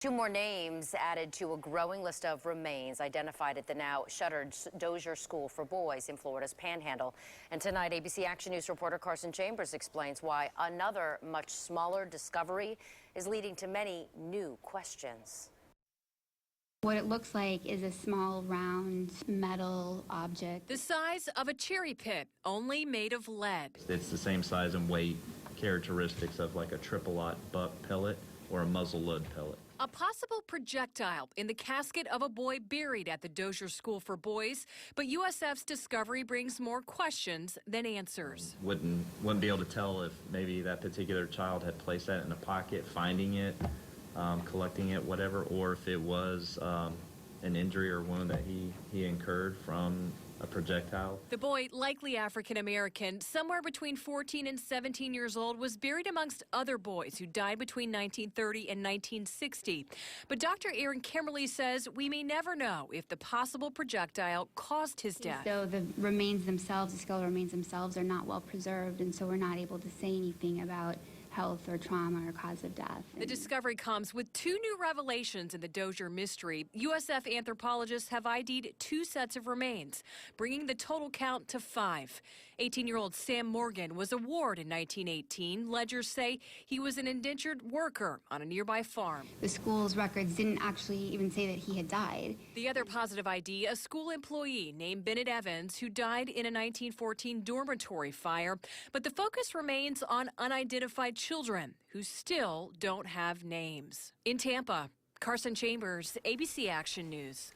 Two more names added to a growing list of remains identified at the now shuttered Dozier School for Boys in Florida's Panhandle. And tonight, ABC Action News reporter Carson Chambers explains why another much smaller discovery is leading to many new questions. What it looks like is a small, round, metal object. The size of a cherry pit, only made of lead. It's the same size and weight characteristics of like a triple-aught buck pellet or a muzzle-load pellet. A possible projectile in the casket of a boy buried at the Dozier School for Boys, but USF's discovery brings more questions than answers. Wouldn't be able to tell if maybe that particular child had placed that in a pocket, finding it, collecting it, whatever, or if it was an injury or wound that he incurred from a projectile. The boy, likely African American, somewhere between 14 and 17 years old, was buried amongst other boys who died between 1930 and 1960. But Dr. Aaron Kimberly says we may never know if the possible projectile caused his death. So the remains themselves, the skeletal remains themselves, are not well preserved, and so we're not able to say anything about health or trauma or cause of death. The discovery comes with two new revelations in the Dozier mystery. USF anthropologists have ID'd 2 sets of remains, bringing the total count to 5. 18-year-old Sam Morgan was a ward in 1918. Ledgers say he was an indentured worker on a nearby farm. The school's records didn't actually even say that he had died. The other positive ID, a school employee named Bennett Evans, who died in a 1914 dormitory fire. But the focus remains on unidentified children who still don't have names. In Tampa, Carson Chambers, ABC Action News.